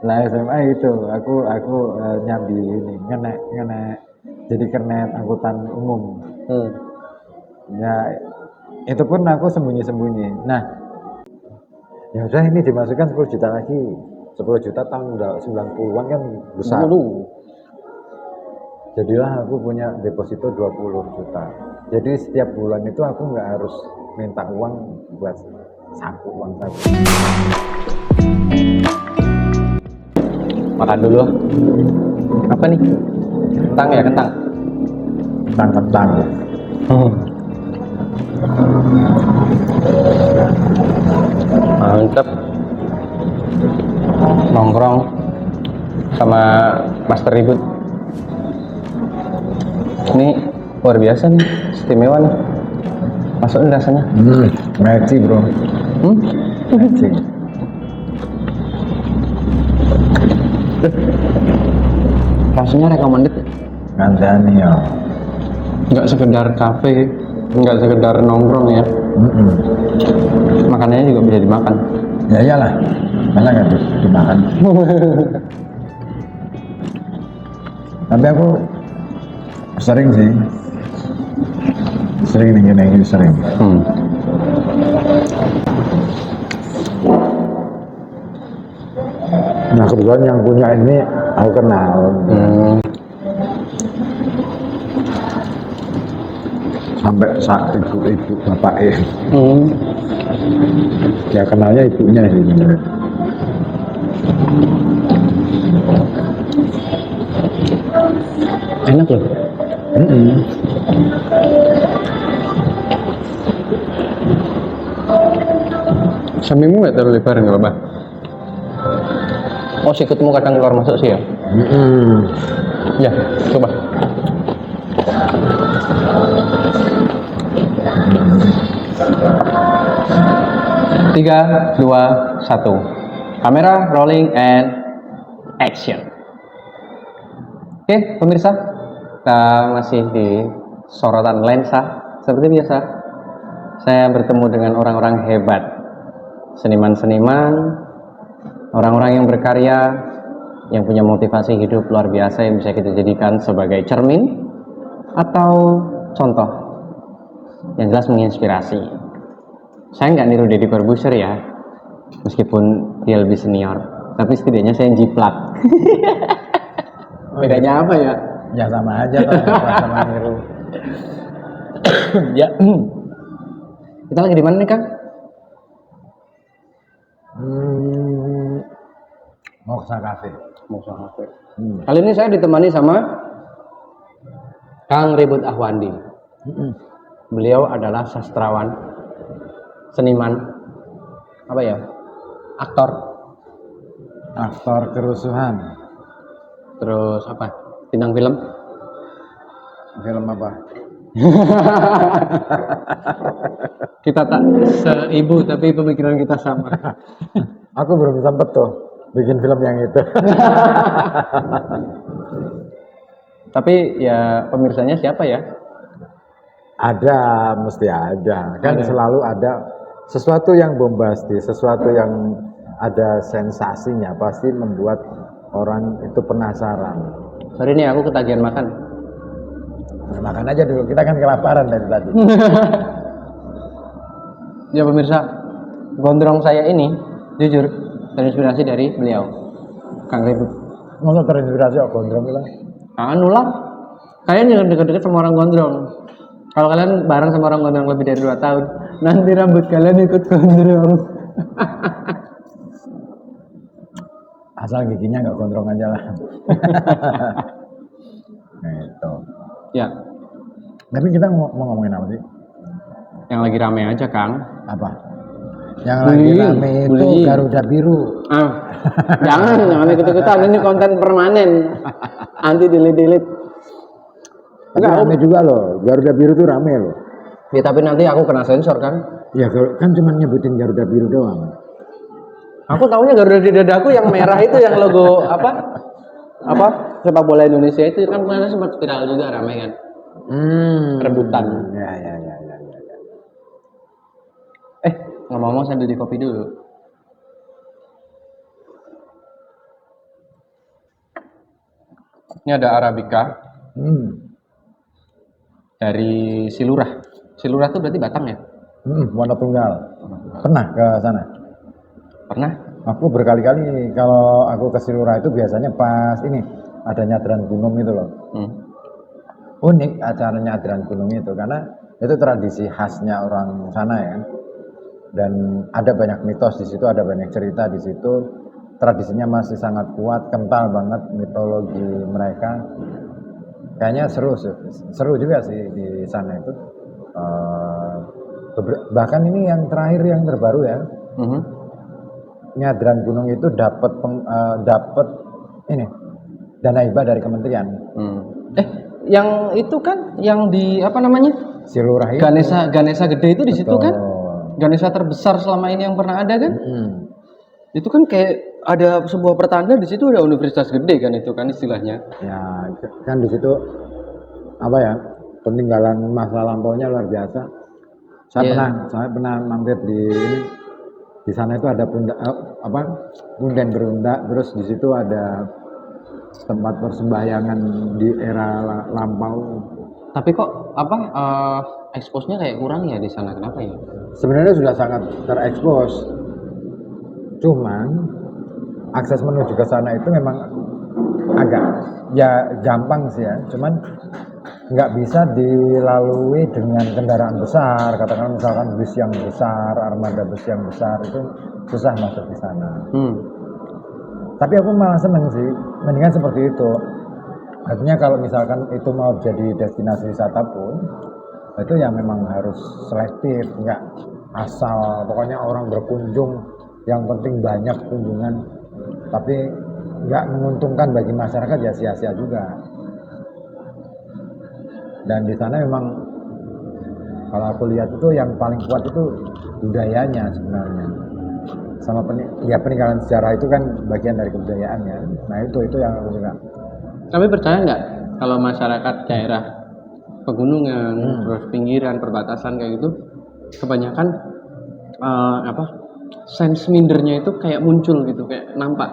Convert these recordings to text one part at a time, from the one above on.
Lah SMA itu aku nyambi ini ngenek jadi kernet angkutan umum. Hmm. Ya itu pun aku sembunyi-sembunyi. Nah, ya udah ini dimasukkan 10 juta lagi. 10 juta tahun 90-an kan besar. Jadilah aku punya deposito 20 juta. Jadi setiap bulan itu aku nggak harus minta uang buat uang saku. Makan dulu. Apa nih? Kentang ya, kentang. Kentang. Mantep. Nongkrong sama Master Ribut. Ini luar biasa nih, istimewa nih. Masukin rasanya. Magic bro. Magic. Rasanya recommended. Ngandani ya. Nggak sekedar kafe, nggak sekedar nongkrong ya. Makanannya juga bisa dimakan. Ya iyalah, malah nggak dimakan. Tapi aku sering sih, sering. Nah kebetulan yang punya ini aku kenal. Sampai saat ibu bapaknya. Ya kenalnya ibunya sih. Enak loh. Sambimu nggak terlalu lebar nggak apa-apa. Oh sikutmu kadang keluar masuk sih ya. Ya coba. Tiga, dua, satu. Kamera rolling and action. Oke, pemirsa, kita masih di sorotan lensa. Seperti biasa, saya bertemu dengan orang-orang hebat, seniman-seniman, orang-orang yang berkarya, yang punya motivasi hidup luar biasa yang bisa kita jadikan sebagai cermin atau contoh yang jelas menginspirasi. Saya nggak niru Deddy Corbuzier ya, meskipun dia lebih senior, tapi setidaknya saya jiplak. Bedanya apa ya? Ya sama aja kan, sama niru. Ya. Kita lagi di mana nih, Kang? Moksa Cafe. Kali ini saya ditemani sama Kang Ribut Ahwandi. Beliau adalah sastrawan, seniman, apa ya? Aktor kerusuhan. Terus apa? Bintang film? Film apa? Kita tak seibu tapi pemikiran kita sama. Aku belum sempet tuh bikin film yang itu. Tapi ya pemirsanya siapa ya? Ada, mesti ada. Kan selalu ada sesuatu yang bombastis, sesuatu yang ada sensasinya, pasti membuat orang itu penasaran. Sorry nih aku ketagihan makan. Nah, makan aja dulu, kita kan kelaparan dari tadi. Ya pemirsa, gondrong saya ini jujur terinspirasi dari beliau, Kang Ribut. Masa terinspirasi kok gondrong lah? Anu lah, kalian jangan deket-deket sama orang gondrong. Kalau kalian bareng sama orang gondrong lebih dari 2 tahun, nanti rambut kalian ikut gondrong. Asal giginya nggak gondrong aja lah. Gitu. Ya. Tapi kita mau ngomongin apa sih? Yang lagi rame aja, Kang. Apa? Yang lagi rame itu Garuda Biru. Jangan ikut-ikutan, ini konten permanen. Anti delete. Enggak, rame juga loh. Garuda Biru tuh rame loh. Ya tapi nanti aku kena sensor kan? Ya kan cuma nyebutin Garuda Biru doang. Aku tahunya Garuda di dadaku yang merah itu yang logo apa sepak bola Indonesia itu kan kemarin sempat viral juga rame kan? Rebutan. Ya. Ngomong-ngomong sambil di kopi dulu. Ini ada Arabica Hmm. dari Silurah. Silurah itu berarti Batang ya? Warna tunggal. Pernah ke sana? Pernah? Aku berkali-kali kalau aku ke Silura itu biasanya pas ini ada nyadran gunung itu loh. Hmm. Unik acara nyadran gunung itu karena itu tradisi khasnya orang sana ya. Dan ada banyak mitos di situ, ada banyak cerita di situ. Tradisinya masih sangat kuat, kental banget mitologi mereka. Kayaknya seru juga sih di sana itu. Bahkan ini yang terakhir yang terbaru ya, Mhm. nyadran gunung itu dapat ini dana hibah dari kementerian. Hmm. Yang itu kan yang di apa namanya? Silurah itu. Ganesha gede itu di situ Betul. kan? Ganesha terbesar selama ini yang pernah ada kan? Mm. Itu kan kayak ada sebuah pertanda di situ, ada universitas gede kan itu kan istilahnya. Ya kan di situ apa ya, peninggalan masa lampaunya luar biasa. Iya. Saya pernah mampir di sana itu ada punden berundak, terus di situ ada tempat persembahyangan di era lampau. Tapi kok apa expose-nya kayak kurang ya di sana, kenapa ya? Sebenarnya sudah sangat terekspos, cuman akses menuju ke sana itu memang agak ya gampang sih ya, cuman nggak bisa dilalui dengan kendaraan besar, katakan misalkan bus yang besar, armada bus yang besar itu susah masuk di sana. Tapi aku malah seneng sih, mendingan seperti itu. Artinya kalau misalkan itu mau jadi destinasi wisata pun, itu ya memang harus selektif, nggak asal pokoknya orang berkunjung, yang penting banyak kunjungan, tapi nggak menguntungkan bagi masyarakat ya sia-sia juga. Dan di sana memang kalau aku lihat itu yang paling kuat itu budayanya sebenarnya, sama peninggalan sejarah itu kan bagian dari kebudayaannya. Nah itu yang aku suka. Tapi percaya nggak kalau masyarakat daerah pegunungan, terus pinggiran, perbatasan kayak gitu, kebanyakan sense mindernya itu kayak muncul gitu, kayak nampak.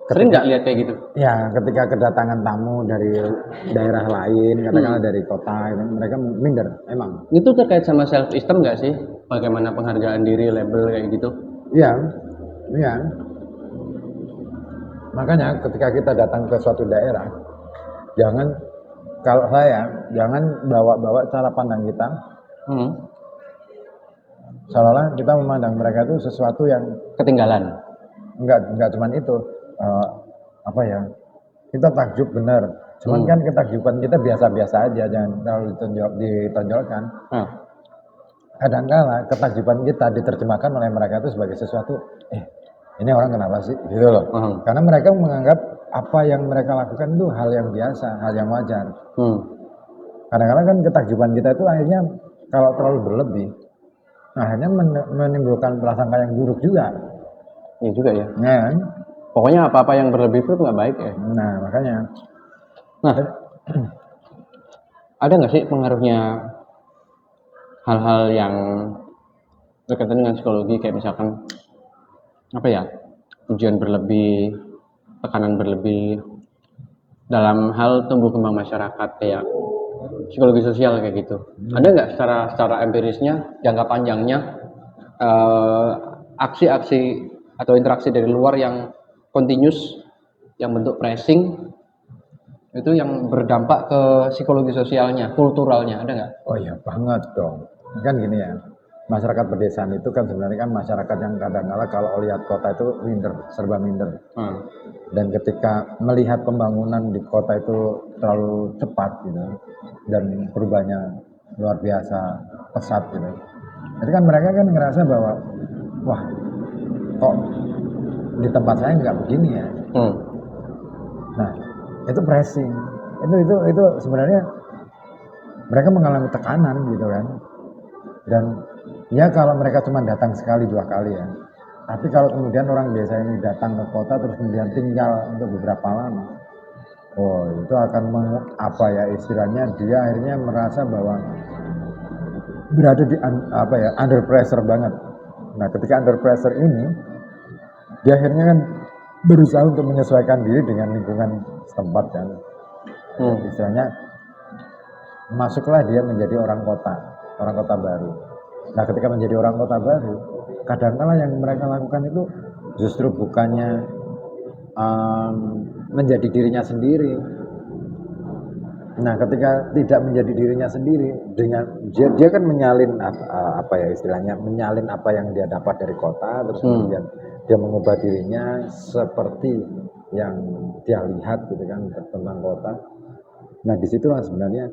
Sering nggak lihat kayak gitu? Ya, ketika kedatangan tamu dari daerah lain, katakanlah dari kota, mereka minder, emang. Itu terkait sama self esteem nggak sih? Bagaimana penghargaan diri, label kayak gitu? Iya, iya. Makanya ketika kita datang ke suatu daerah, jangan bawa-bawa cara pandang kita, seolah-olah kita memandang mereka itu sesuatu yang ketinggalan. Enggak cuman itu, kita takjub benar, cuman kan ketakjuban kita biasa-biasa aja, jangan terlalu ditonjolkan. Kadang-kala ketakjuban kita diterjemahkan oleh mereka itu sebagai sesuatu, ini orang kenapa sih, gitu loh. Karena mereka menganggap apa yang mereka lakukan itu hal yang biasa, hal yang wajar. Kadang-kadang kan ketakjuban kita itu akhirnya kalau terlalu berlebih, akhirnya menimbulkan prasangka yang buruk juga. Iya juga ya. Nah, pokoknya apa-apa yang berlebih itu nggak baik ya. Nah makanya. Nah, ada nggak sih pengaruhnya hal-hal yang berkaitan dengan psikologi, kayak misalkan ujian berlebih, tekanan berlebih dalam hal tumbuh kembang masyarakat, kayak psikologi sosial kayak gitu? Ada nggak secara empirisnya, jangka panjangnya, aksi-aksi atau interaksi dari luar yang continuous, yang bentuk pressing itu yang berdampak ke psikologi sosialnya, kulturalnya, ada nggak? Oh ya banget dong. Kan gini ya, masyarakat pedesaan itu kan sebenarnya kan masyarakat yang kadang-kala kalau lihat kota itu serba minder. Dan ketika melihat pembangunan di kota itu terlalu cepat gitu, dan perubahannya luar biasa pesat gitu. Jadi kan mereka kan ngerasa bahwa wah kok di tempat saya nggak begini ya. Nah itu pressing, itu sebenarnya mereka mengalami tekanan gitu kan. Dan ya kalau mereka cuma datang sekali 2 kali ya, tapi kalau kemudian orang desa ini datang ke kota terus kemudian tinggal untuk beberapa lama, itu akan istilahnya dia akhirnya merasa bahwa berada di under pressure banget. Nah ketika under pressure ini dia akhirnya kan berusaha untuk menyesuaikan diri dengan lingkungan setempat kan. Istilahnya masuklah dia menjadi orang kota baru. Nah, ketika menjadi orang kota baru, kadang-kala yang mereka lakukan itu justru bukannya menjadi dirinya sendiri. Nah, ketika tidak menjadi dirinya sendiri, dengan dia kan menyalin apa ya istilahnya, menyalin apa yang dia dapat dari kota, terus kemudian dia mengubah dirinya seperti yang dia lihat gitu kan tentang kota. Nah, disitulah sebenarnya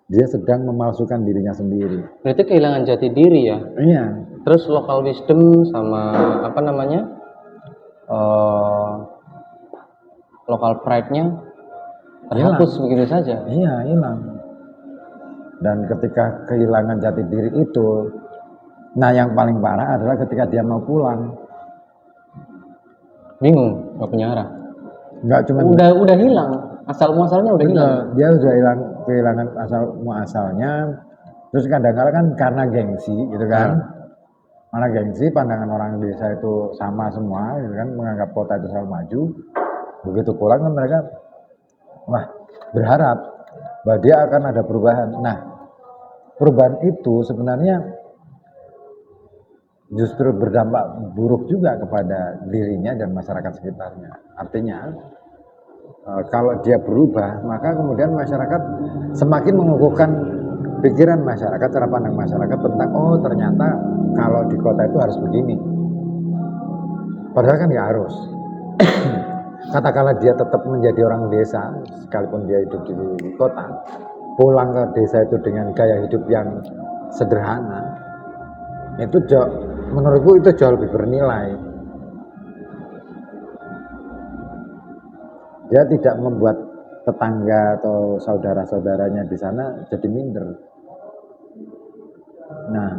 dia sedang memalsukan dirinya sendiri. Berarti kehilangan jati diri ya. Iya. Terus local wisdom sama apa namanya local pride-nya terhapus begitu saja. Iya, hilang. Dan ketika kehilangan jati diri itu, nah yang paling parah adalah ketika dia mau pulang. Bingung, nggak punya arah. Nggak cuma udah hilang, asal muasalnya udah hilang. Dia udah kehilangan asal muasalnya. Terus kadang-kadang kan karena gengsi gitu kan. Karena gengsi, pandangan orang desa itu sama semua gitu kan, menganggap kota itu selalu maju. Begitu pulang kan mereka berharap bahwa dia akan ada perubahan. Nah, perubahan itu sebenarnya justru berdampak buruk juga kepada dirinya dan masyarakat sekitarnya. Artinya, kalau dia berubah, maka kemudian masyarakat semakin mengukuhkan pikiran masyarakat, cara pandang masyarakat tentang ternyata kalau di kota itu harus begini. Padahal kan nggak harus. Katakanlah dia tetap menjadi orang desa, sekalipun dia hidup di kota, pulang ke desa itu dengan gaya hidup yang sederhana, itu menurutku itu jauh lebih bernilai. Dia tidak membuat tetangga atau saudara-saudaranya di sana jadi minder. Nah,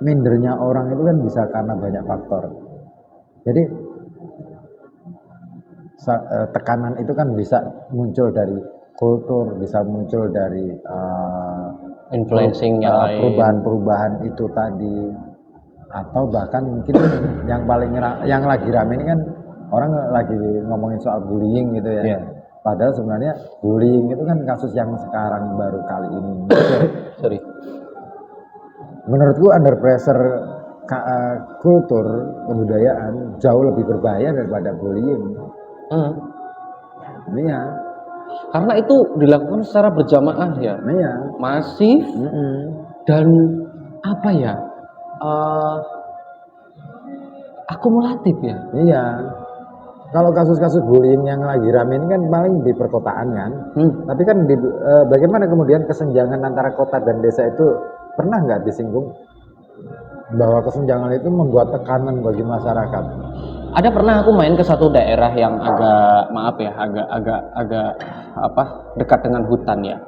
mindernya orang itu kan bisa karena banyak faktor. Jadi tekanan itu kan bisa muncul dari kultur, bisa muncul dari influencing perubahan-perubahan itu tadi, atau bahkan mungkin yang lagi rame ini kan orang lagi ngomongin soal bullying gitu ya. Yeah. Padahal sebenarnya bullying itu kan kasus yang sekarang baru kali ini. Sorry. Menurutku under pressure kultur kebudayaan jauh lebih berbahaya daripada bullying. Iya. Karena itu dilakukan secara berjamaah ya. Iya. Masif dan apa ya? Akumulatif ya. Iya. Kalau kasus-kasus bullying yang lagi rame ini kan paling di perkotaan kan. Tapi kan bagaimana kemudian kesenjangan antara kota dan desa itu pernah nggak disinggung? Bahwa kesenjangan itu membuat tekanan bagi masyarakat. Ada pernah aku main ke satu daerah yang agak dekat dengan hutan ya.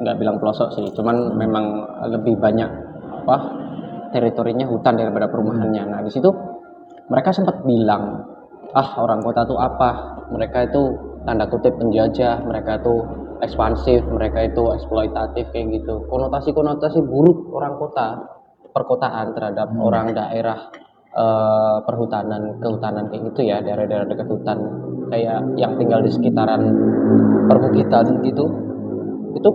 Nggak bilang pelosok sih, cuman memang lebih banyak teritorinya hutan daripada perumahannya. Nah di situ mereka sempat bilang, orang kota itu apa? Mereka itu tanda kutip penjajah, mereka itu ekspansif, mereka itu eksploitatif kayak gitu. Konotasi buruk orang perkotaan terhadap orang daerah kehutanan kayak gitu ya, daerah-daerah dekat hutan kayak yang tinggal di sekitaran perbukitan gitu, itu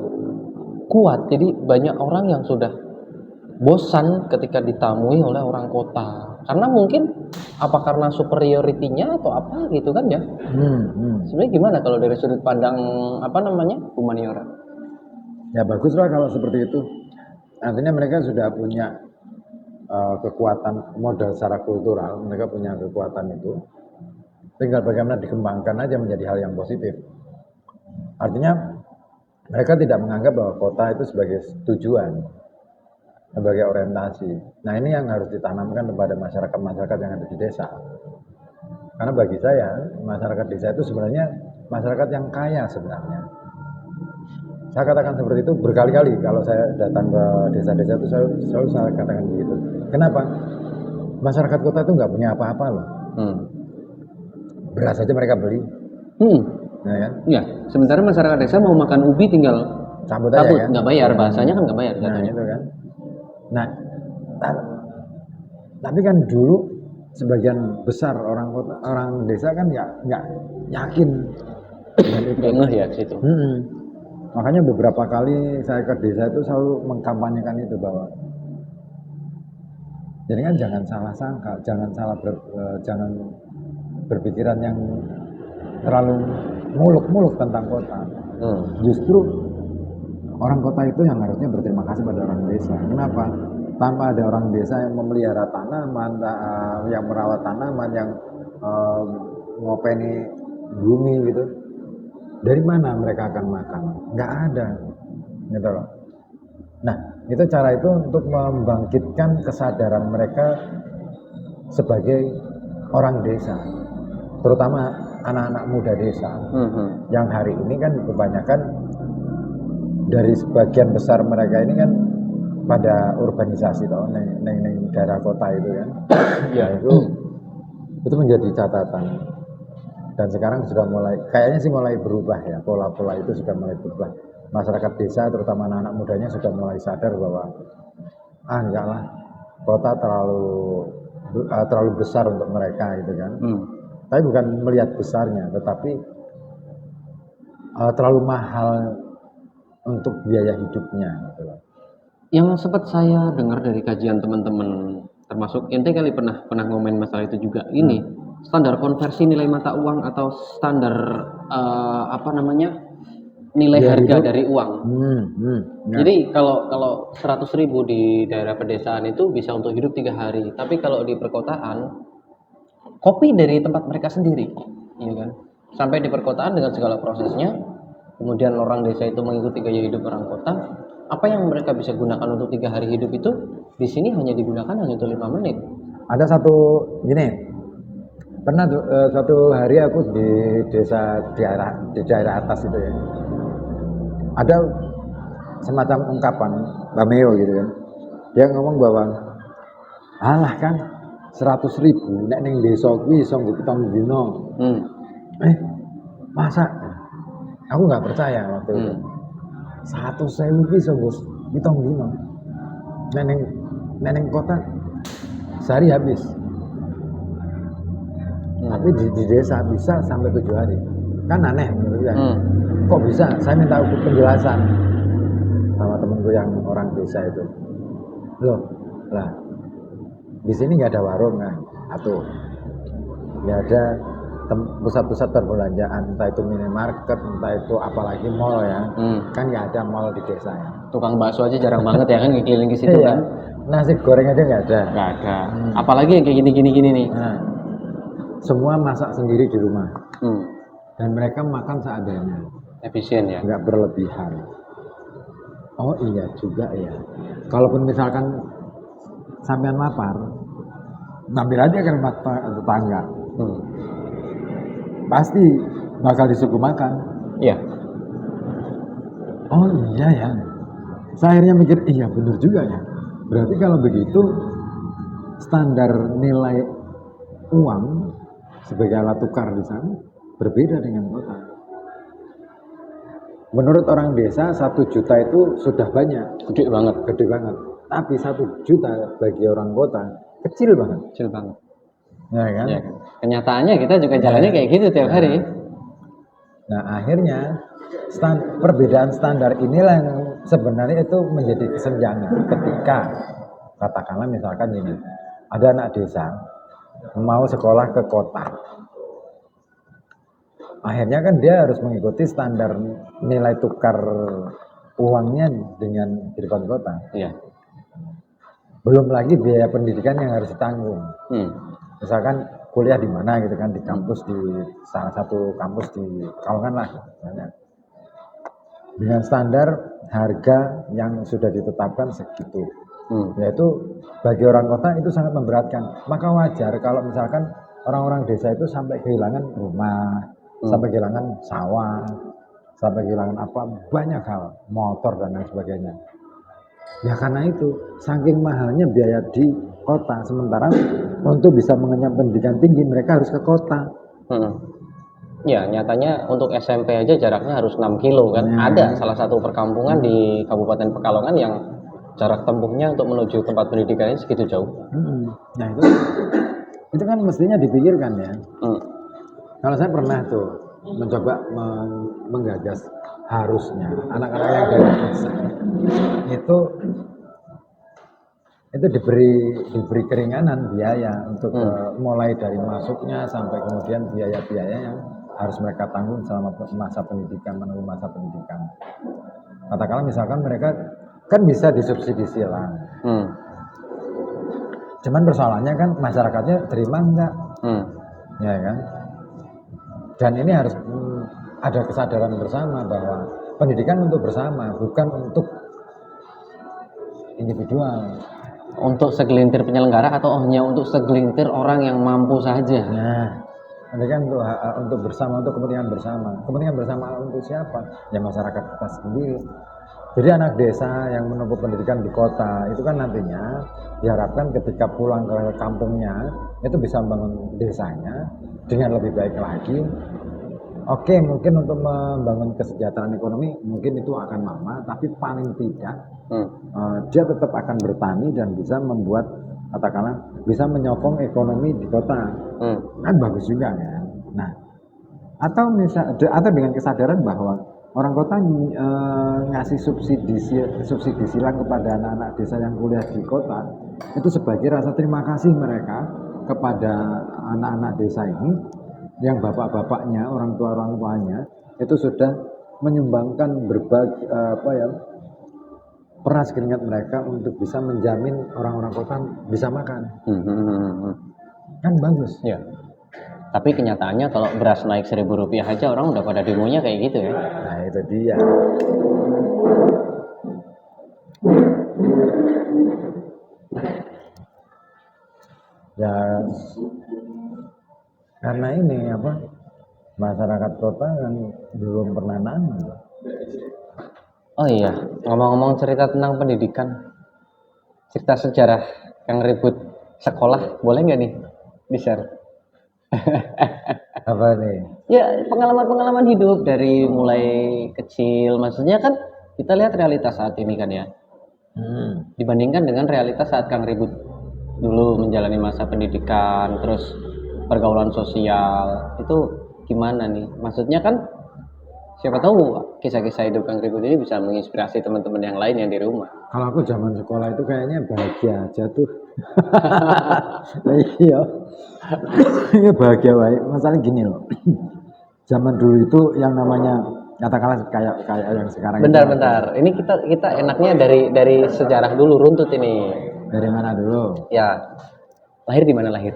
kuat. Jadi banyak orang yang sudah bosan ketika ditamui oleh orang kota, karena mungkin karena superioritinya atau apa gitu kan ya. Sebenarnya gimana kalau dari sudut pandang humaniora? Ya baguslah kalau seperti itu. Artinya mereka sudah punya kekuatan modal secara kultural, mereka punya kekuatan itu, tinggal bagaimana dikembangkan aja menjadi hal yang positif. Artinya mereka tidak menganggap bahwa kota itu sebagai tujuan, sebagai orientasi. Nah ini yang harus ditanamkan kepada masyarakat yang ada di desa. Karena bagi saya masyarakat desa itu sebenarnya masyarakat yang kaya sebenarnya. Saya katakan seperti itu berkali-kali kalau saya datang ke desa-desa itu selalu saya katakan begitu. Kenapa? Masyarakat kota itu nggak punya apa-apa loh. Beras aja mereka beli. Ya kan? Iya. Sementara masyarakat desa mau makan ubi tinggal cabut aja kan? Nggak bayar, bahasanya kan nggak bayar. Nah itu kan. Nah, tapi kan dulu sebagian besar orang desa kan nggak yakin dengan itu. Nggak ngeh ya ke situ. Makanya beberapa kali saya ke desa itu selalu mengkampanyekan itu bahwa jadi kan jangan salah sangka, jangan berpikiran yang terlalu muluk-muluk tentang kota. Justru orang kota itu yang harusnya berterima kasih pada orang desa. Kenapa? Tanpa ada orang desa yang memelihara tanaman, yang merawat tanaman, yang ngopeni bumi gitu, dari mana mereka akan makan? Nggak ada, gitu loh. Nah, itu cara itu untuk membangkitkan kesadaran mereka sebagai orang desa, terutama anak-anak muda desa, yang hari ini kan kebanyakan dari sebagian besar mereka ini kan pada urbanisasi toh, neng daerah kota itu kan. Ya itu menjadi catatan. Dan sekarang sudah mulai, kayaknya sih mulai berubah ya, pola-pola itu sudah mulai berubah. Masyarakat desa, terutama anak-anak mudanya sudah mulai sadar bahwa enggak lah, kota terlalu besar untuk mereka gitu kan. Tapi bukan melihat besarnya, tetapi terlalu mahal untuk biaya hidupnya gitu loh. Yang sempat saya dengar dari kajian teman-teman, termasuk ente kali pernah ngomen masalah itu juga. Ini standar konversi nilai mata uang atau standar nilai Biaya harga hidup dari uang. Ya. Jadi kalau 100.000 di daerah pedesaan itu bisa untuk hidup 3 hari. Tapi kalau di perkotaan, kopi dari tempat mereka sendiri, iya kan? Sampai di perkotaan dengan segala prosesnya, kemudian orang desa itu mengikuti gaya hidup orang kota. Apa yang mereka bisa gunakan untuk 3 hari hidup itu di sini hanya digunakan hanya untuk 5 menit. Ada satu gini, pernah suatu hari aku di desa di daerah atas itu ya, ada semacam ungkapan Bameo gitu kan, dia ngomong bahwa alah kan 100.000 nek ning desa kuwi iso nggo pitung dina. Masa? Aku nggak percaya waktu itu. 100.000 ki iso nggo pitung dina. Nek ning kota sehari habis. Tapi di desa bisa sampai 7 hari. Kan aneh menurut ya. Kok bisa? Saya minta penjelasan sama temenku yang orang desa itu. Loh, lah di sini nggak ada warung kan? Atau nggak ada pusat-pusat perbelanjaan, entah itu minimarket, entah itu apalagi mall ya. Kan nggak ada mall di desa ya. Tukang bakso aja jarang banget ya kan keliling ke situ kan. Nasi goreng aja nggak ada. Nggak ada. Apalagi yang kayak gini nih. Nah, semua masak sendiri di rumah. Dan mereka makan seadanya. Efisien ya. Nggak berlebihan. Oh iya juga ya. Kalaupun misalkan sampean lapar, ngambil aja ke rumah tetangga. Pasti bakal disuguh makan. Iya. Oh iya ya. Saya akhirnya mikir, iya bener juga ya. Berarti kalau begitu standar nilai uang sebagai alat tukar di sana berbeda dengan kota. Menurut orang desa 1 juta itu sudah banyak, Gede banget. Tapi 1 juta bagi orang kota kecil banget. Ya kan? Ya. Kenyataannya kita juga jalannya kayak gitu tiap hari. Nah akhirnya perbedaan standar inilah yang sebenarnya itu menjadi kesenjangan ketika katakanlah misalkan ini ada anak desa mau sekolah ke kota. Akhirnya kan dia harus mengikuti standar nilai tukar uangnya dengan kehidupan kota. Iya. Belum lagi biaya pendidikan yang harus ditanggung. Misalkan kuliah di mana gitu kan, di kampus, di salah satu kampus di Kalongan lah misalnya. Dengan standar harga yang sudah ditetapkan segitu. Yaitu bagi orang kota itu sangat memberatkan. Maka wajar kalau misalkan orang-orang desa itu sampai kehilangan rumah, sampai kehilangan sawah, sampai kehilangan banyak hal, motor dan lain sebagainya. Ya karena itu, saking mahalnya biaya di kota, sementara untuk bisa mengenyam pendidikan tinggi mereka harus ke kota. Ya nyatanya untuk SMP aja jaraknya harus 6 kilo kan. Ada salah satu perkampungan di Kabupaten Pekalongan yang jarak tempuhnya untuk menuju tempat pendidikannya segitu jauh. Nah itu kan mestinya dipikirkan ya. Kalau saya pernah tuh mencoba menggagas harusnya anak-anak yang dari desa itu diberi keringanan biaya untuk mulai dari masuknya sampai kemudian biaya-biaya yang harus mereka tanggung selama masa pendidikan, menunggu masa pendidikan. Katakanlah misalkan mereka kan bisa disubsidi silang. Cuman persoalannya kan masyarakatnya terima enggak? Ya kan? Dan ini harus ada kesadaran bersama bahwa pendidikan untuk bersama, bukan untuk individual. Untuk segelintir penyelenggara atau hanya untuk segelintir orang yang mampu saja? Nah, pendidikan untuk bersama, untuk kepentingan bersama. Kepentingan bersama untuk siapa? Ya masyarakat kita sendiri. Jadi anak desa yang menempuh pendidikan di kota itu kan nantinya diharapkan ketika pulang ke kampungnya itu bisa membangun desanya dengan lebih baik lagi. Oke, mungkin untuk membangun kesejahteraan ekonomi mungkin itu akan lama, tapi paling tidak dia tetap akan bertani dan bisa membuat, katakanlah bisa menyokong ekonomi di kota. Kan bagus juga kan. Nah, atau dengan kesadaran bahwa orang kota ngasih subsidi silang kepada anak-anak desa yang kuliah di kota itu sebagai rasa terima kasih mereka kepada anak-anak desa ini yang bapak-bapaknya, orang tuanya itu sudah menyumbangkan berbagai peras keringat mereka untuk bisa menjamin orang-orang kota bisa makan. Kan bagus. Ya. Tapi kenyataannya kalau beras naik Rp1.000 aja orang udah pada demonya kayak gitu ya. Nah itu dia. Ya karena ini masyarakat kota kan belum pernah nanggung. Oh iya, ngomong-ngomong cerita tentang pendidikan, cerita sejarah yang ribut sekolah, boleh nggak nih di-share? Apa nih? Ya pengalaman-pengalaman hidup dari mulai kecil, maksudnya kan kita lihat realitas saat ini kan ya, dibandingkan dengan realitas saat Kang Ribut dulu menjalani masa pendidikan, terus pergaulan sosial, itu gimana nih? Maksudnya kan siapa tahu kisah-kisah hidup Kang Ribut ini bisa menginspirasi teman-teman yang lain yang di rumah. Kalau aku zaman sekolah itu kayaknya bahagia aja tuh. Iya. Ini bahagia baik. Masalahnya gini loh. Zaman dulu itu yang namanya katakanlah kayak yang sekarang. Bentar. Ini kita enaknya dari sejarah dulu runtut ini. Dari mana dulu? Ya. Lahir di mana lahir?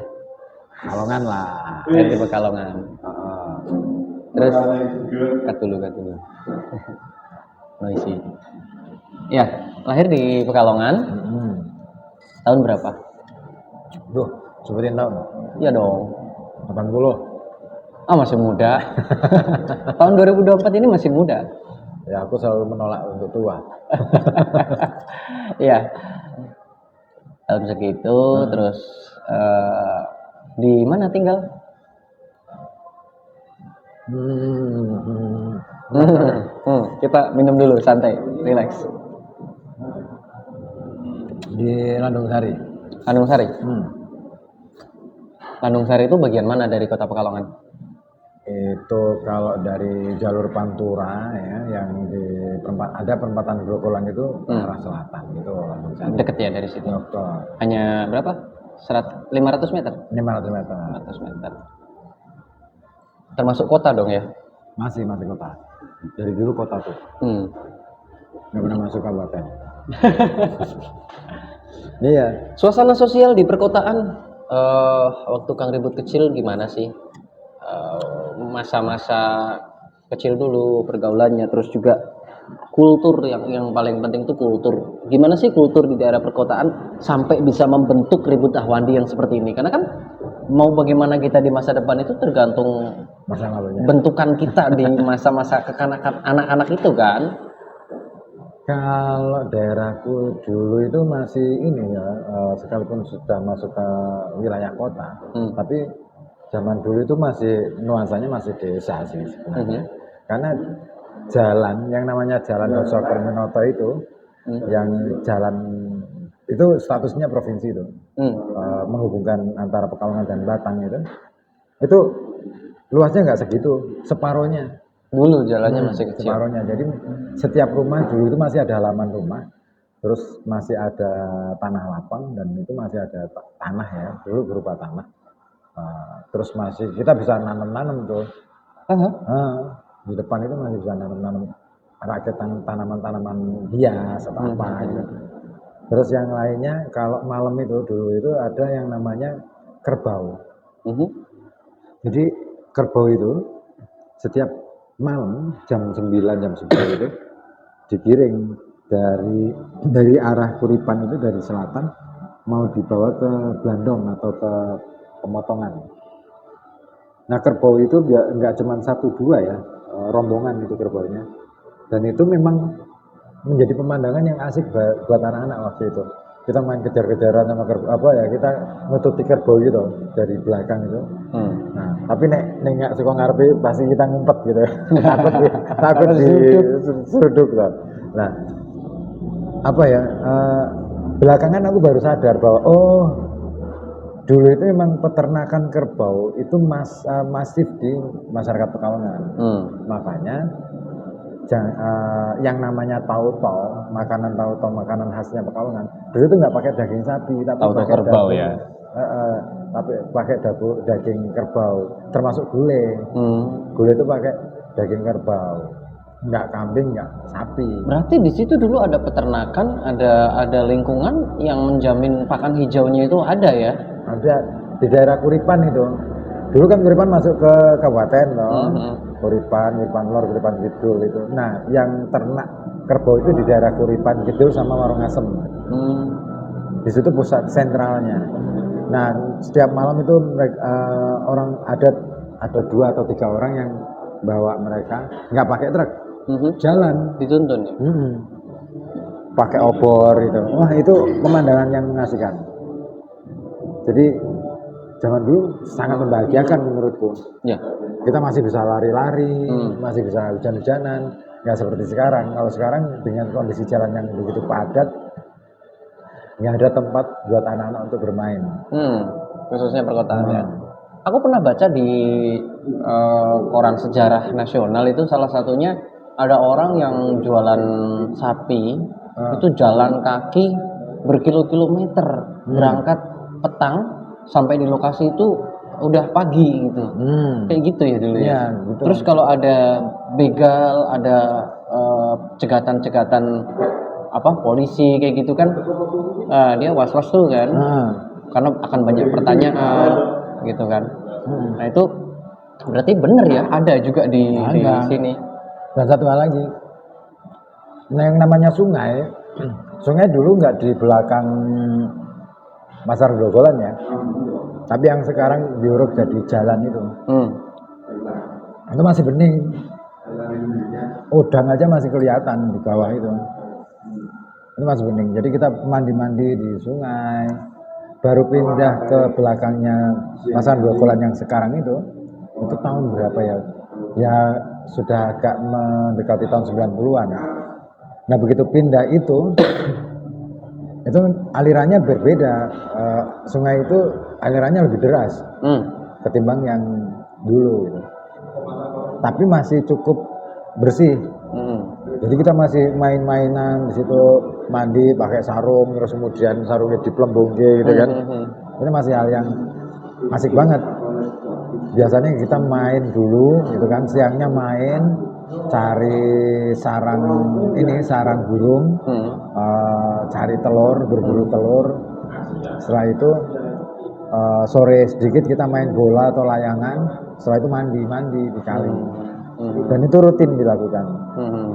Pekalongan lah. Lahir di Pekalongan. Terus kat dulu. Noisy. Ya, lahir di Pekalongan. Tahun berapa? Duh, sebutin tahun. Iya dong. 80. Masih muda. Tahun 2024 ini masih muda. Ya, aku selalu menolak untuk tua. Iya. Tahun segitu, terus di mana tinggal? Kita minum dulu, santai, relax. Di Landung Sari. Landung Sari. Landung Sari itu bagian mana dari Kota Pekalongan? Itu kalau dari jalur Pantura ya, yang di perempatan Grogolan itu ke arah selatan itu Landung Sari. Deket ya dari situ. Betul. Hanya berapa? 500 meter. 500 meter. 500 meter. Termasuk kota dong ya? Masih kota. Dari dulu kota tuh. Nggak pernah masuk kabupaten. Iya. Suasana sosial di perkotaan waktu Kang Ribut kecil gimana sih? Masa-masa kecil dulu pergaulannya, terus juga kultur yang paling penting itu kultur. Gimana sih kultur di daerah perkotaan sampai bisa membentuk Ribut Ahwandi yang seperti ini? Karena kan mau bagaimana kita di masa depan itu tergantung masa lalunya. Bentukan kita di masa-masa kekanakan anak-anak itu kan. Kalau daerahku dulu itu masih ini ya, sekalipun sudah masuk ke wilayah kota, tapi zaman dulu itu masih nuansanya masih desa sih sebenarnya. Karena jalan yang namanya Jalan Doso Kerminoto itu, yang jalan itu statusnya provinsi itu, menghubungkan antara Pekalongan dan Batang itu luasnya nggak segitu, separohnya. Dulu jalannya masih kecil. Separohnya. Jadi setiap rumah dulu itu masih ada halaman rumah, terus masih ada tanah lapang dan itu masih ada tanah ya, dulu berupa tanah. Terus masih kita bisa nanam-nanam tuh. Di depan itu masih bisa nanam-nanam rakitan tanaman-tanaman hias atau apa gitu. Terus yang lainnya kalau malam itu dulu itu ada yang namanya kerbau. Jadi kerbau itu setiap malam jam 9 jam 10 itu digiring dari arah Kuripan itu dari selatan mau dibawa ke Blandong atau ke Pemotongan. Nah kerbau itu nggak cuma 1-2 ya, rombongan itu kerbaunya. Dan itu memang menjadi pemandangan yang asik buat anak-anak waktu itu. Kita main kejar-kejaran sama kerbau, kita nututi kerbau gitu dari belakang itu. Nah, tapi nek nggak suka ngarepe pasti kita ngumpet gitu. takut diseruduk loh. Nah, belakangan aku baru sadar bahwa dulu itu memang peternakan kerbau itu masif di masyarakat Pekalongan. Makanya yang namanya tauto, makanan khasnya Pekalongan. Dulu itu nggak pakai daging sapi, tapi pakai kerbau ya. Tapi pakai daging kerbau, termasuk gulai. Gulai itu pakai daging kerbau, nggak kambing, nggak sapi. Berarti di situ dulu ada peternakan, ada lingkungan yang menjamin pakan hijaunya itu ada ya? Ada di daerah Kuripan itu. Dulu kan Kuripan masuk ke kabupaten loh. Kuripan Lor, Kuripan Kidul itu. Nah, yang ternak kerbau itu di daerah Kuripan Kidul sama Warungasem. Di situ pusat sentralnya. Nah, setiap malam itu orang ada 2 atau 3 orang yang bawa mereka, nggak pakai truk, jalan, dituntun ya. Pakai obor itu. Wah, itu pemandangan yang mengasihkan. Jadi zaman dulu sangat membahagiakan menurutku. Ya. Kita masih bisa lari-lari, masih bisa hujan-hujanan, nggak seperti sekarang. Kalau sekarang dengan kondisi jalan yang begitu padat, nggak ada tempat buat anak-anak untuk bermain. Khususnya perkotaan ya. Aku pernah baca di koran sejarah nasional itu salah satunya ada orang yang jualan sapi itu jalan kaki berkilo-kilometer berangkat petang sampai di lokasi itu udah pagi gitu. Kayak gitu ya dulu ya. Gitu. Terus kalau ada begal, ada cegatan-cegatan polisi kayak gitu kan, dia was-was tuh kan, karena akan banyak pertanyaan gitu kan. Nah itu berarti bener ya, ada juga di sini. Dan satu hal lagi, yang namanya sungai dulu nggak di belakang Pasar Grogolan ya, tapi yang sekarang diuruk jadi jalan itu. Itu masih bening, udang aja masih kelihatan di bawah itu. Ini masih bening. Jadi kita mandi-mandi di sungai. Baru pindah ke belakangnya Pasar Grogolan yang sekarang itu tahun berapa ya? Ya sudah agak mendekati tahun 90-an. Nah begitu pindah itu alirannya berbeda. Sungai itu alirannya lebih deras ketimbang yang dulu gitu. Tapi masih cukup bersih. Jadi kita masih main-mainan di situ, mandi pakai sarung, terus kemudian sarungnya diplembungke gitu kan. Ini masih hal yang asik banget. Biasanya kita main dulu gitu kan, siangnya main cari sarang burung, cari telur, berburu telur. Setelah itu sore sedikit kita main bola atau layangan. Setelah itu mandi di kali. Dan itu rutin dilakukan.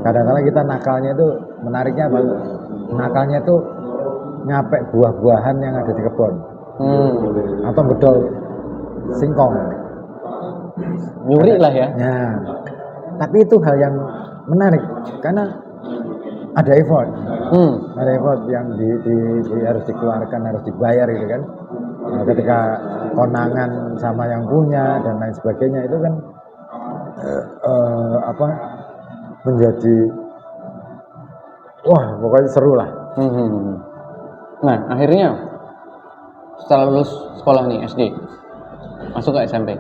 Kadang-kadang kita nakalnya itu menariknya apa? Nakalnya itu ngapek buah-buahan yang ada di kebun, atau bedol singkong. Nyuri lah ya. Tapi itu hal yang menarik karena ada effort, ada effort yang harus dikeluarkan, harus dibayar gitu kan. Nah, ketika konangan sama yang punya dan lain sebagainya itu kan menjadi pokoknya seru lah. Nah akhirnya setelah lulus sekolah nih SD masuk ke SMP.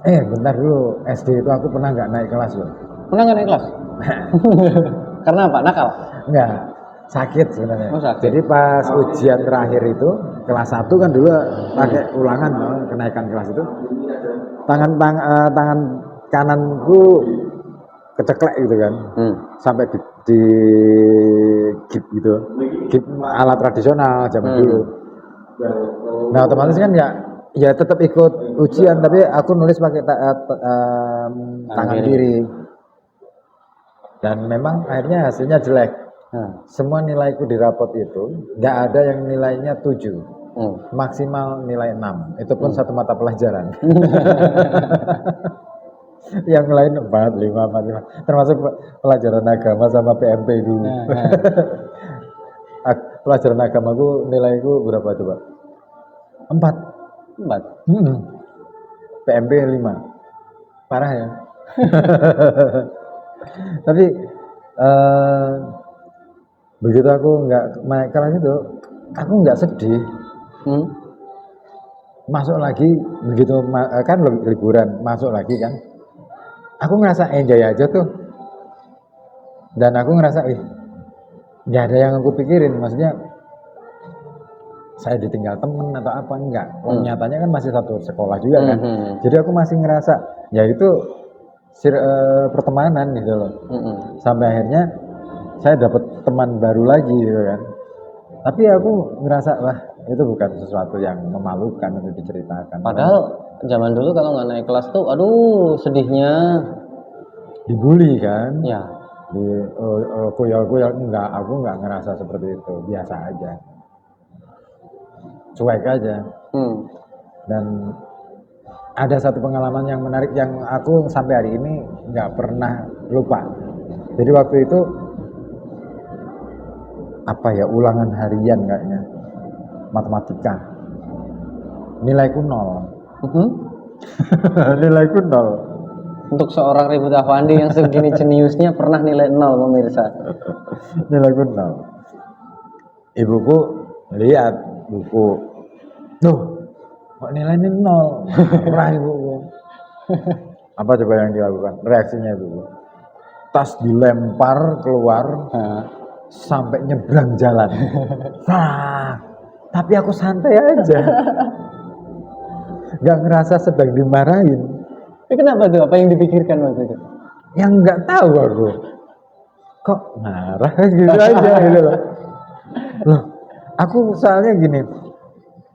Bentar dulu, SD itu aku pernah nggak naik kelas loh. Pernah nggak naik kelas? Karena apa? Nakal? Enggak, sakit sebenarnya. Oh, sakit. Jadi pas ujian terakhir itu, kelas 1 kan dulu pakai ulangan, kenaikan kelas itu. Tangan kananku keceklek gitu kan. Sampai di gip gitu. Gip alat tradisional zaman dulu. Nah, otomatis kan ya tetap ikut ujian, tapi aku nulis pakai tangan kiri. Dan memang akhirnya hasilnya jelek. Semua nilaiku di rapot itu nggak ada yang nilainya 7, maksimal nilai 6. Itu pun satu mata pelajaran. Yang lain 4, 5, 4, 5. Termasuk pelajaran agama sama PMP dulu. Pelajaran agamaku nilaiku berapa coba? 4. PMP 5. Parah ya. Tapi begitu aku nggak naik kelas itu, aku nggak sedih. Masuk lagi begitu kan liburan, masuk lagi kan. Aku ngerasa enjoy aja tuh. Dan aku ngerasa nggak ada yang aku pikirin, maksudnya saya ditinggal temen atau apa, enggak. Nyatanya kan masih satu sekolah juga kan. Jadi aku masih ngerasa ya itu pertemanan gitu loh. Sampai akhirnya saya dapat teman baru lagi gitu kan. Tapi aku ngerasa wah itu bukan sesuatu yang memalukan untuk diceritakan. Padahal zaman dulu kalau nggak naik kelas tuh, aduh sedihnya. Dibully kan? Ya. Kuyal enggak, aku nggak ngerasa seperti itu, biasa aja. Cuek aja. Dan ada satu pengalaman yang menarik yang aku sampai hari ini nggak pernah lupa. Jadi waktu itu apa ya, ulangan harian kayaknya, matematika, nilaiku 0. Nilaiku 0. Untuk seorang Ribut Afandi yang segini jeniusnya pernah nilai 0 pemirsa. Nilaiku 0. Ibuku lihat buku, tuh kok nilainya 0, marah ibuku. Apa coba yang dilakukan? Reaksinya ibuku, tas dilempar keluar sampai nyebrang jalan. Tapi aku santai aja, nggak ngerasa sedang dimarahin. Kenapa tuh? Apa yang dipikirkan waktu itu? Yang nggak tahu aku, kok marah gitu aja gitu loh. Loh, aku soalnya gini,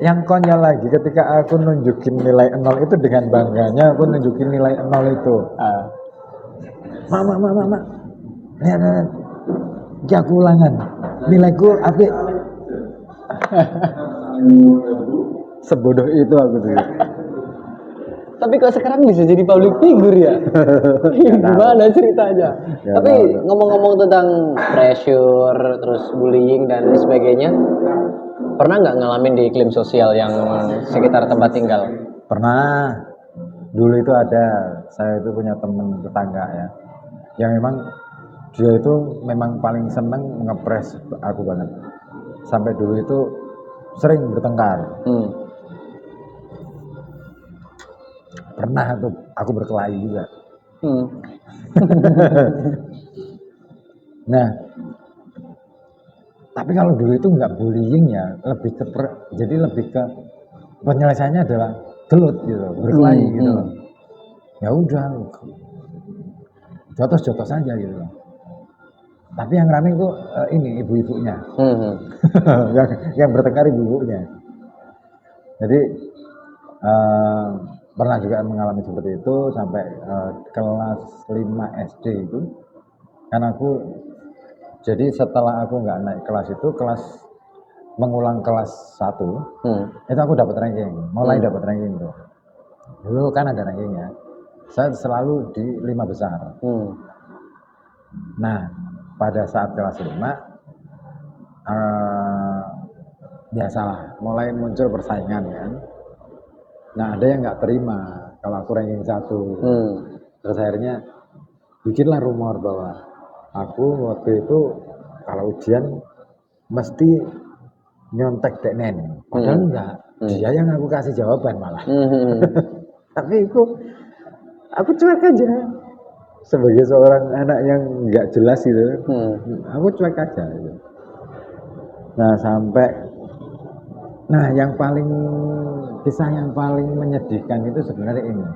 yang konyol lagi ketika aku nunjukin nilai 0 itu dengan bangganya aku nunjukin nilai 0 itu. Mama, lihat, aku ulangan, nilaiku apik. Sebodoh itu aku tuh. Tapi kok sekarang bisa jadi public figure ya? Gimana ceritanya? Tapi ngomong-ngomong tentang pressure, terus bullying dan sebagainya, pernah nggak ngalamin di iklim sosial yang sekitar tempat tinggal? Pernah. Dulu itu ada, saya itu punya teman tetangga ya, yang memang dia itu memang paling seneng ngepres aku banget. Sampai dulu itu sering bertengkar. Pernah tuh aku berkelahi juga. Nah, tapi kalau dulu itu nggak bullying ya, lebih ke penyelesaiannya adalah gelut gitu, berkelahi gitu loh. Ya udah, jotos saja gitu loh. Tapi yang rame kok ini ibu-ibunya, yang bertengkar ibu-ibunya. Jadi pernah juga mengalami seperti itu sampai kelas 5 SD itu. Kan aku, jadi setelah aku nggak naik kelas itu, mengulang kelas 1, itu aku dapat ranking, mulai dapat ranking tuh. Dulu kan ada rankingnya, saya selalu di 5 besar. Nah, pada saat kelas 5, biasalah mulai muncul persaingan kan. Nah, ada yang nggak terima kalau aku ranking 1. Terus akhirnya bikinlah rumor bahwa aku waktu itu kalau ujian mesti nyontek Dek Nen. Padahal enggak, dia yang aku kasih jawaban malah. Tapi itu Aku cuek aja. Sebagai seorang anak yang nggak jelas gitu, aku cuek aja. Gitu. Nah yang paling kisah yang paling menyedihkan itu sebenarnya ini.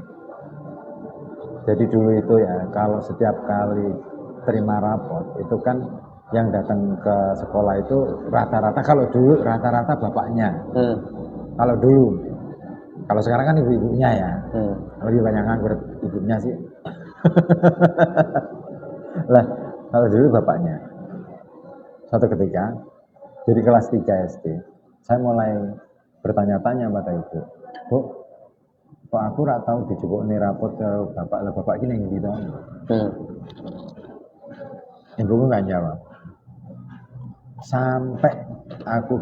Jadi dulu itu ya, kalau setiap kali terima rapot itu kan yang datang ke sekolah itu rata-rata, kalau dulu rata-rata bapaknya. Kalau dulu, kalau sekarang kan ibu-ibunya ya. Lebih banyak nganggur ibunya sih. Lah, kalau dulu bapaknya. Suatu ketika, jadi kelas 3 SD, saya mulai bertanya-tanya pada ibu, Bu, kok aku rak tahu dijupuk nih rapot ke bapak, lah bapak gini yang gitu. Ibuku nggak jawab. Sampai aku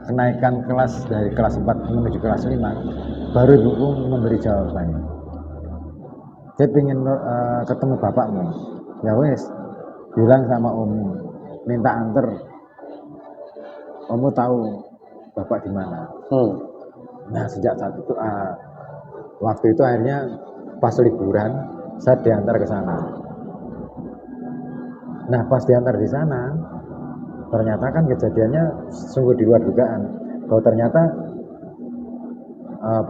kenaikan kelas dari kelas 4 menuju kelas 5, baru ibuku memberi jawabannya. Saya ingin ketemu bapakmu. Ya wes, bilang sama Omu, minta anter. Omu tahu bapak di mana. Nah sejak saat itu, waktu itu akhirnya pas liburan, saya diantar ke sana. Nah pas diantar di sana, ternyata kan kejadiannya sungguh di luar dugaan. Bahwa ternyata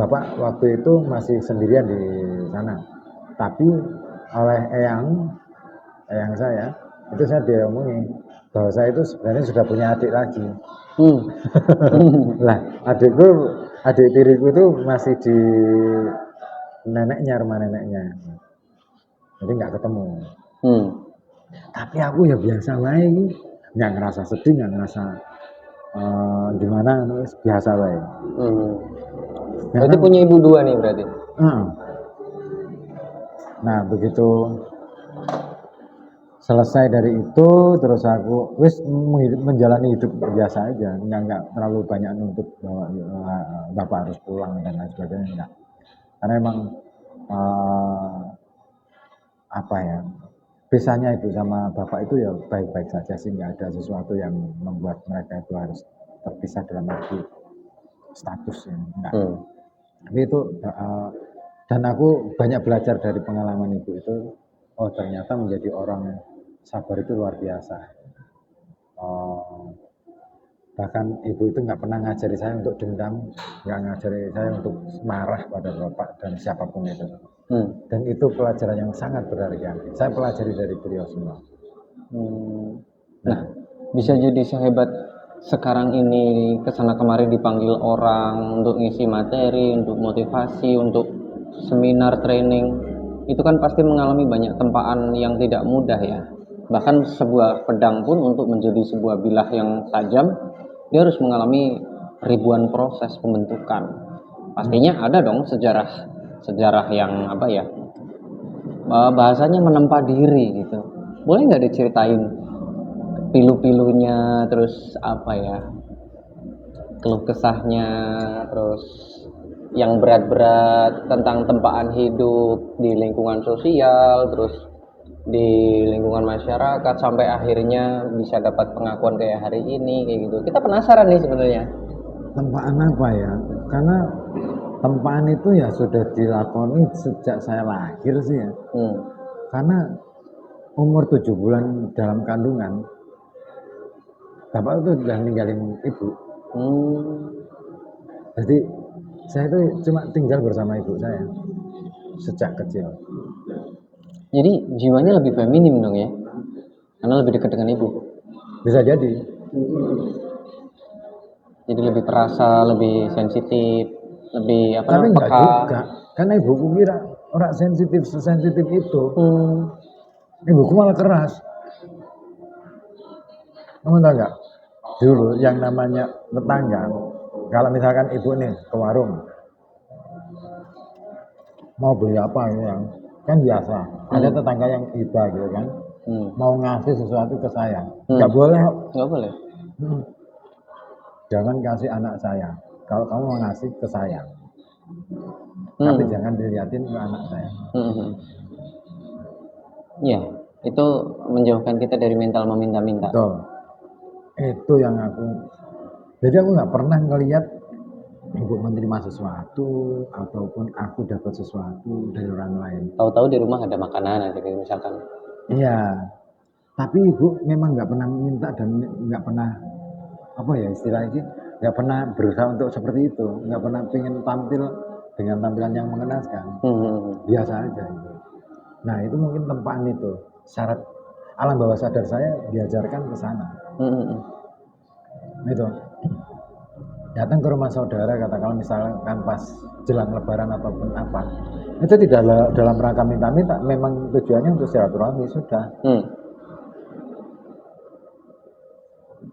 bapak waktu itu masih sendirian di sana. Tapi oleh eyang saya, itu saya diomongin bahwa saya itu sebenarnya sudah punya adik lagi. Lah adik tiriku itu masih di neneknya, rumah neneknya. Jadi nggak ketemu. Tapi aku ya biasa baik, nggak ngerasa sedih, nggak ngerasa gimana, biasa baik. Berarti punya ibu dua nih berarti. Nah begitu selesai dari itu, terus aku menjalani hidup biasa aja, nggak terlalu banyak nuntut bahwa bapak harus pulang dan lain sebagainya, enggak. Karena emang apa ya, biasanya ibu sama bapak itu ya baik-baik saja sih, nggak ada sesuatu yang membuat mereka itu harus terpisah dalam arti statusnya, enggak. Tapi itu dan aku banyak belajar dari pengalaman ibu itu. Oh ternyata menjadi orang sabar itu luar biasa. Bahkan ibu itu nggak pernah ngajari saya untuk dendam, nggak ngajari saya untuk marah pada bapak dan siapapun itu. Dan itu pelajaran yang sangat berharga. Saya pelajari dari beliau semua. Nah, bisa jadi sehebat sekarang ini kesana kemari dipanggil orang untuk ngisi materi, untuk motivasi, untuk seminar training, itu kan pasti mengalami banyak tempaan yang tidak mudah ya. Bahkan sebuah pedang pun untuk menjadi sebuah bilah yang tajam, dia harus mengalami ribuan proses pembentukan. Pastinya ada dong sejarah yang apa ya, bahasanya menempa diri gitu. Boleh nggak diceritain pilu-pilunya, terus apa ya, keluh kesahnya, terus yang berat-berat tentang tempaan hidup di lingkungan sosial, terus di lingkungan masyarakat, sampai akhirnya bisa dapat pengakuan kayak hari ini kayak gitu. Kita penasaran nih sebenarnya. Tempaan apa ya? Karena tempaan itu ya sudah dilakoni sejak saya lahir sih ya. Karena umur 7 bulan dalam kandungan, bapak itu sudah ninggalin ibu. Jadi saya itu cuma tinggal bersama ibu saya sejak kecil. Jadi jiwanya lebih feminim dong ya, karena lebih dekat dengan ibu. Bisa jadi. Jadi lebih perasa, lebih sensitif, lebih apa? Tapi enggak juga, karena ibuku kira orang sesensitif itu. Ibuku malah keras. Kamu tahu nggak? Dulu yang namanya tetangga, kalau misalkan ibu nih ke warung, mau beli apa yang kan biasa, ada tetangga yang iba gitu kan, mau ngasih sesuatu ke saya, nggak boleh. Nggak boleh. Jangan kasih anak saya. Kalau kamu mau ngasih ke saya, tapi jangan dilihatin ke anak saya. Ya, itu menjauhkan kita dari mental meminta-minta. Tuh. Itu yang aku. Jadi aku nggak pernah ngelihat ibu menerima sesuatu ataupun aku dapat sesuatu dari orang lain. Tahu-tahu di rumah ada makanan aja kayak misalkan. Iya, tapi ibu memang nggak pernah minta dan nggak pernah apa ya istilahnya, nggak pernah berusaha untuk seperti itu, nggak pernah pengen tampil dengan tampilan yang mengenaskan, biasa aja gitu. Nah itu mungkin tempaan itu syarat alam bawah sadar saya diajarkan ke sana. Itu datang ke rumah saudara katakanlah misalkan pas jelang lebaran ataupun apa, itu tidak dalam rangka minta-minta, memang tujuannya untuk silaturahmi sudah.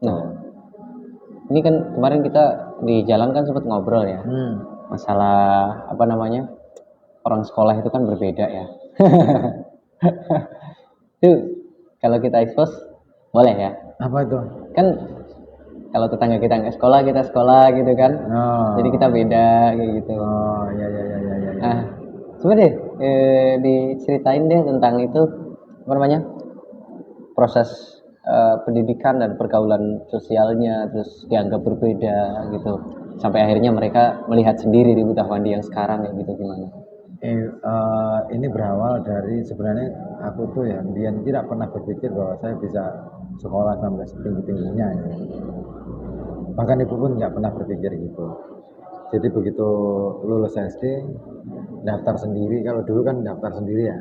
Nah, ini kan kemarin kita di jalan kan sempat ngobrol ya, masalah apa namanya, orang sekolah itu kan berbeda ya. Itu kalau kita expose boleh ya? Apa itu? Kan kalau tetangga kita nggak sekolah, kita sekolah gitu kan. Jadi kita beda kayak gitu. Oh ya. Nah, coba deh diceritain deh tentang itu apa namanya, proses pendidikan dan pergaulan sosialnya, terus dianggap berbeda gitu, sampai akhirnya mereka melihat sendiri di Buta Wandi yang sekarang kayak gitu gimana? Ini berawal dari sebenarnya aku tuh ya dia tidak pernah berpikir bahwa saya bisa sekolah sampai setinggi-tingginya ya. Bahkan ibu pun nggak pernah berpikir gitu. Jadi begitu lulus SD daftar sendiri, kalau dulu kan daftar sendiri ya.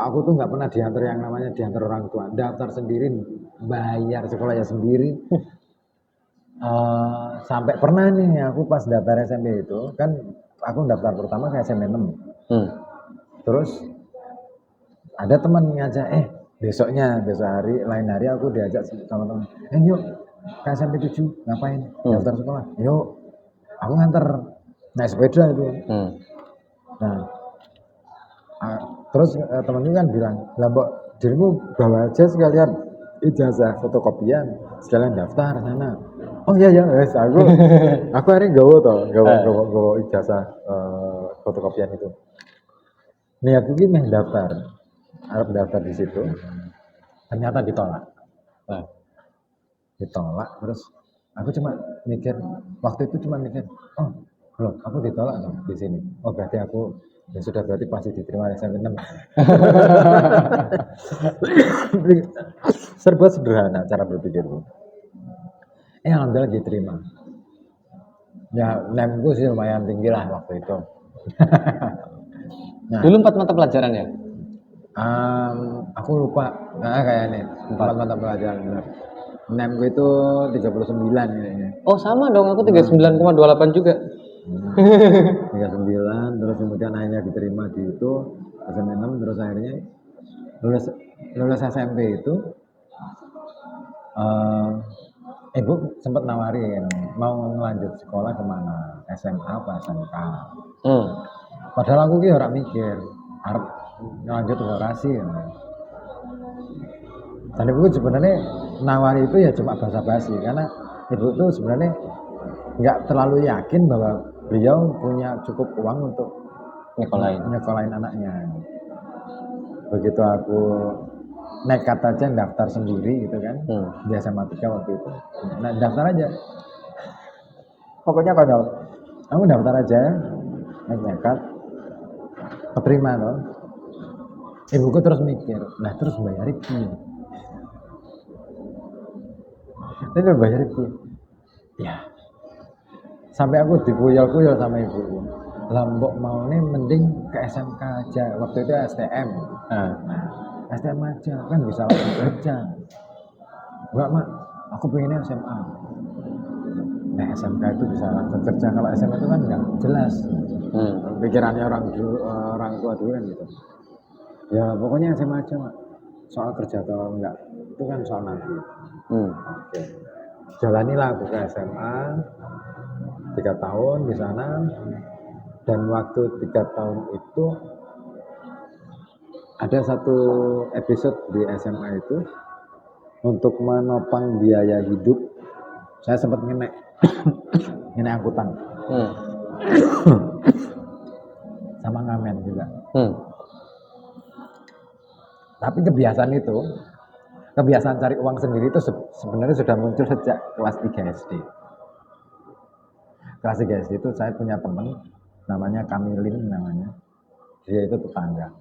Aku tuh nggak pernah diantar yang namanya diantar orang tua, daftar sendiri, bayar sekolahnya sendiri. Sampai pernah nih aku pas daftar SMP itu kan aku daftar pertama ke SMP 6. Terus ada teman ngajak, besok hari lain hari aku diajak sama teman, yuk ke SMP 7 ngapain? Daftar sekolah. Yuk, aku nganter naik sepeda itu. Nah, terus temanku kan bilang, lah mbok dirimu bawa aja sekalian ijazah fotokopian, sekalian daftar sana. Oh iya wes aku akhirnya gawa ijazah fotokopian itu. Niatku ki meh daftar, harap daftar di situ. Ternyata ditolak. Ditolak, terus aku cuma mikir, waktu itu cuma mikir, oh loh aku ditolak dong di sini. Oh berarti aku ya sudah, berarti pasti diterima SMP 6. Serba sederhana cara berpikirku. Alhamdulillah diterima. Ya nemku sih lumayan tinggi lah waktu itu. Nah, dulu 4 mata pelajaran ya? Aku lupa. Kayaknya 4 mata pelajaran benar. NEMku itu 39 kayaknya. Oh sama dong, aku 39,28 juga. 39, terus kemudian akhirnya diterima di itu SMP 6, terus akhirnya lulus SMP itu ibu sempat nawarin mau ngelanjut sekolah kemana, SMA apa SMK. Padahal aku ki ora mikir arep ngelanjut orasi ya. Dan ibu sebenarnya nawari itu ya cuma basa-basi, karena ibu tuh sebenarnya nggak terlalu yakin bahwa beliau punya cukup uang untuk nyekolahin anaknya. Begitu aku nekat aja daftar sendiri gitu kan, di SMA 3 waktu itu. Nah daftar aja, pokoknya konyol. Aku daftar aja, nekat, keterima loh. Ibuku terus mikir, nah terus bayarin ini bayar itu ya, sampai aku dikuyal-kuyal sama ibu. Lambok mau nih mending ke SMK aja, waktu itu STM. STM aja kan bisa langsung kerja. Enggak mak, aku pengennya SMA. Nah SMK itu bisa langsung kerja, kalau SMA itu kan nggak jelas. Pikirannya orang tua dulu kan gitu. Ya pokoknya SMA aja mak, soal kerja atau enggak itu kan soal nanti. Oke. Jalanilah aku ke SMA 3 tahun di sana, dan waktu 3 tahun itu ada satu episode di SMA itu untuk menopang biaya hidup saya sempat ngenek angkutan sama ngamen juga. Tapi kebiasaan cari uang sendiri itu sebenarnya sudah muncul sejak kelas 3 SD. Klasik GSD itu saya punya teman namanya Kamilin namanya, dia itu tetangga.